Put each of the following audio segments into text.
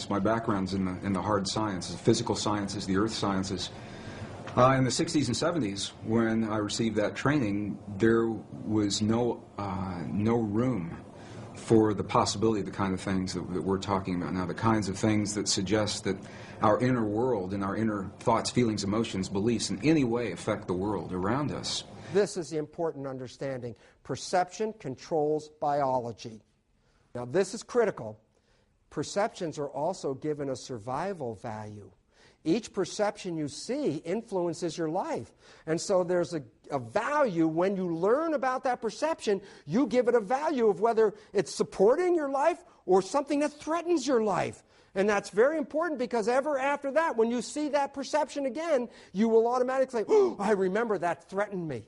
My background's in the hard sciences, physical sciences, the earth sciences. In the 60s and 70s, when I received that training, there was no room for the possibility of the kind of things that we're talking about now, the kinds of things that suggest that our inner world and our inner thoughts, feelings, emotions, beliefs in any way affect the world around us. This is the important understanding. Perception controls biology. Now, this is critical. Perceptions are also given a survival value. Each perception you see influences your life. And so there's a value when you learn about that perception, you give it a value of whether it's supporting your life or something that threatens your life. And that's very important because ever after that, when you see that perception again, you will automatically say, oh, I remember that threatened me.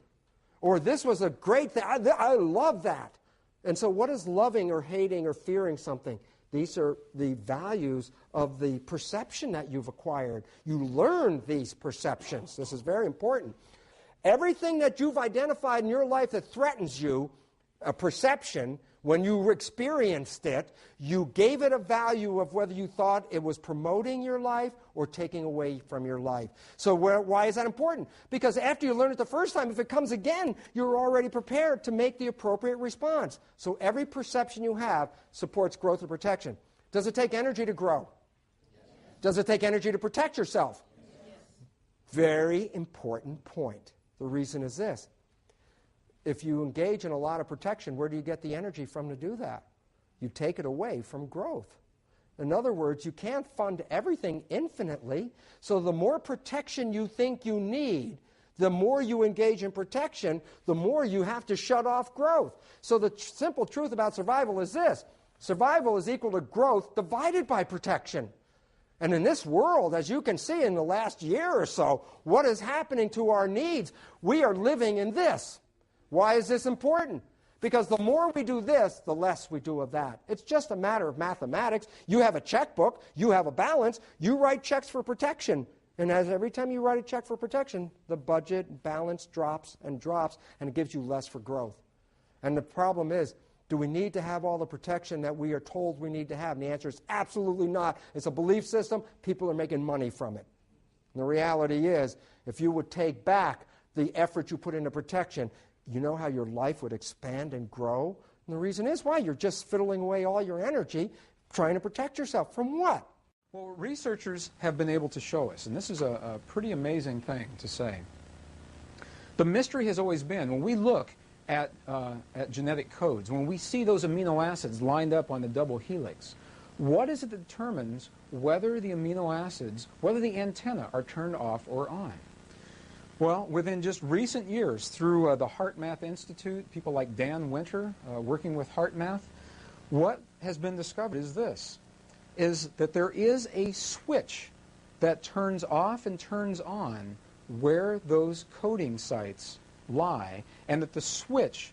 Or this was a great thing. I love that. And so what is loving or hating or fearing something? These are the values of the perception that you've acquired. You learn these perceptions. This is very important. Everything that you've identified in your life that threatens you, a perception, when you experienced it, you gave it a value of whether you thought it was promoting your life or taking away from your life. So why is that important? Because after you learn it the first time, if it comes again, you're already prepared to make the appropriate response. So every perception you have supports growth or protection. Does it take energy to grow? Yes. Does it take energy to protect yourself? Yes. Very important point. The reason is this. If you engage in a lot of protection, where do you get the energy from to do that? You take it away from growth. In other words, you can't fund everything infinitely, so the more protection you think you need, the more you engage in protection, the more you have to shut off growth. So the simple truth about survival is this. Survival is equal to growth divided by protection. And in this world, as you can see in the last year or so, what is happening to our needs? We are living in this. Why is this important? Because the more we do this, the less we do of that. It's just a matter of mathematics. You have a checkbook, you have a balance, you write checks for protection. And as every time you write a check for protection, the budget balance drops, and it gives you less for growth. And the problem is, do we need to have all the protection that we are told we need to have? And the answer is absolutely not. It's a belief system. People are making money from it. And the reality is, if you would take back the effort you put into protection, you know how your life would expand and grow? And the reason is why? You're just fiddling away all your energy trying to protect yourself. From what? Well, researchers have been able to show us, and this is a pretty amazing thing to say. The mystery has always been, when we look at genetic codes, when we see those amino acids lined up on the double helix, what is it that determines whether the amino acids, whether the antennae are turned off or on? Well, within just recent years, through the HeartMath Institute, people like Dan Winter working with HeartMath, what has been discovered is this, is that there is a switch that turns off and turns on where those coding sites lie, and that the switch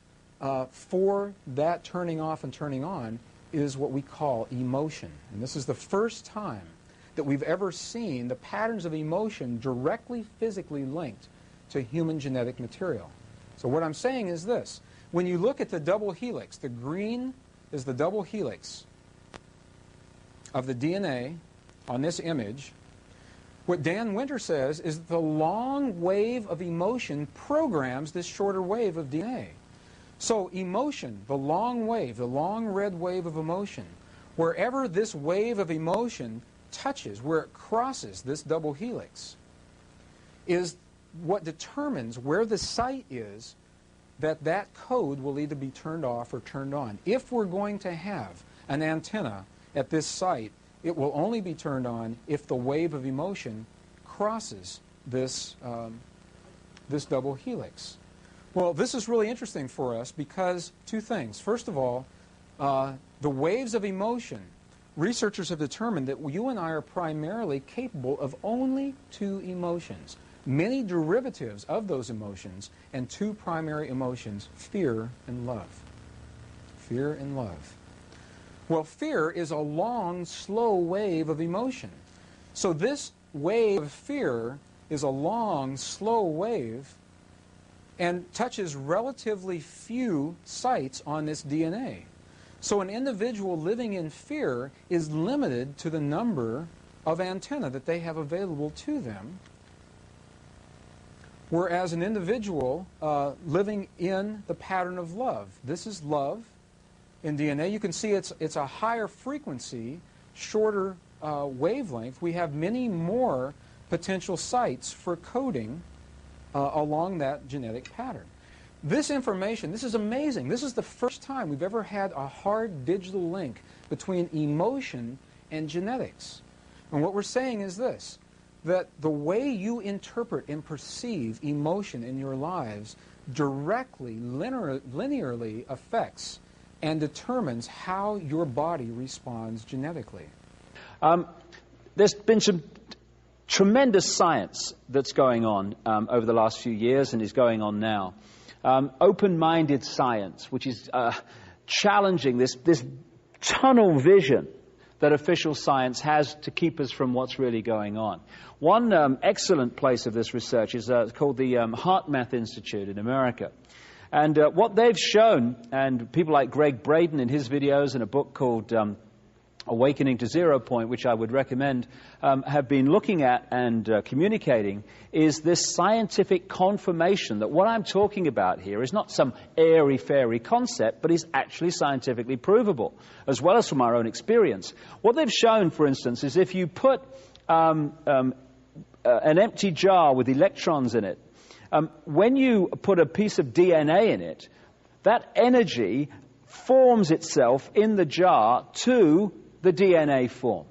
for that turning off and turning on is what we call emotion. And this is the first time that we've ever seen the patterns of emotion directly physically linked to human genetic material. So what I'm saying is this. When you look at the double helix, the green is the double helix of the DNA on this image. What Dan Winter says is that the long wave of emotion programs this shorter wave of DNA. So emotion, the long wave, the long red wave of emotion, wherever this wave of emotion touches, where it crosses this double helix, is what determines where the site is that that code will either be turned off or turned on. If we're going to have an antenna at this site, it will only be turned on if the wave of emotion crosses this, this double helix. Well, this is really interesting for us because two things. First of all, the waves of emotion, researchers have determined that you and I are primarily capable of only two emotions. Many derivatives of those emotions, and two primary emotions, fear and love. Fear and love. Well, fear is a long, slow wave of emotion. So this wave of fear is a long, slow wave and touches relatively few sites on this DNA. So an individual living in fear is limited to the number of antennae that they have available to them, whereas an individual living in the pattern of love, this is love in DNA. You can see it's a higher frequency, shorter wavelength. We have many more potential sites for coding along that genetic pattern. This information, this is amazing. This is the first time we've ever had a hard digital link between emotion and genetics. And what we're saying is this, that the way you interpret and perceive emotion in your lives directly, linearly affects and determines how your body responds genetically. There's been some tremendous science that's going on over the last few years and is going on now. Open-minded science, which is challenging this tunnel vision that official science has to keep us from what's really going on. One excellent place of this research is called the HeartMath Institute in America. And what they've shown, and people like Greg Braden in his videos and a book called Awakening to Zero Point, which I would recommend, have been looking at and communicating, is this scientific confirmation that what I'm talking about here is not some airy-fairy concept, but is actually scientifically provable, as well as from our own experience. What they've shown, for instance, is if you put an empty jar with electrons in it, when you put a piece of DNA in it, that energy forms itself in the jar to the DNA form.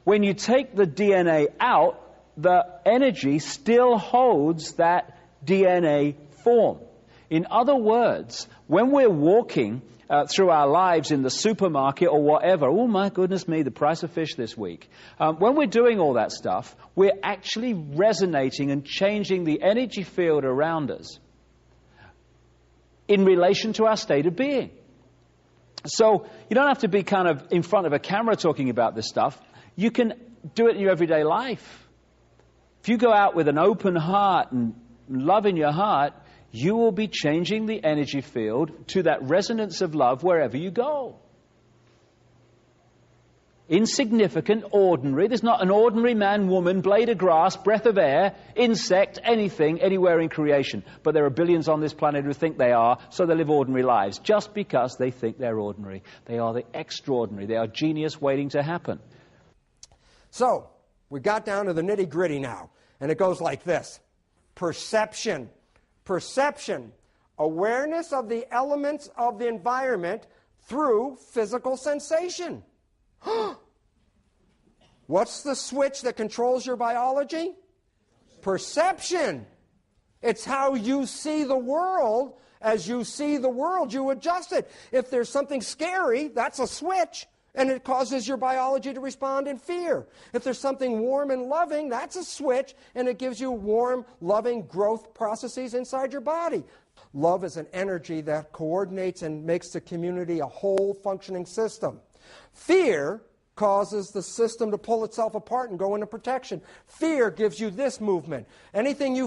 When you take the DNA out, the energy still holds that DNA form. In other words, when we're walking through our lives in the supermarket or whatever, oh my goodness me, the price of fish this week. When we're doing all that stuff, we're actually resonating and changing the energy field around us in relation to our state of being. So you don't have to be kind of in front of a camera talking about this stuff. You can do it in your everyday life. If you go out with an open heart and love in your heart, you will be changing the energy field to that resonance of love wherever you go. Insignificant, ordinary. There's not an ordinary man, woman, blade of grass, breath of air, insect, anything, anywhere in creation. But there are billions on this planet who think they are, so they live ordinary lives. Just because they think they're ordinary. They are the extraordinary. They are genius waiting to happen. So, we got down to the nitty-gritty now. And it goes like this. Perception. Perception. Awareness of the elements of the environment through physical sensation. What's the switch that controls your biology? Perception. It's how you see the world. As you see the world, you adjust it. If there's something scary, that's a switch, and it causes your biology to respond in fear. If there's something warm and loving, that's a switch, and it gives you warm, loving growth processes inside your body. Love is an energy that coordinates and makes the community a whole functioning system. Fear causes the system to pull itself apart and go into protection. Fear gives you this movement. Anything you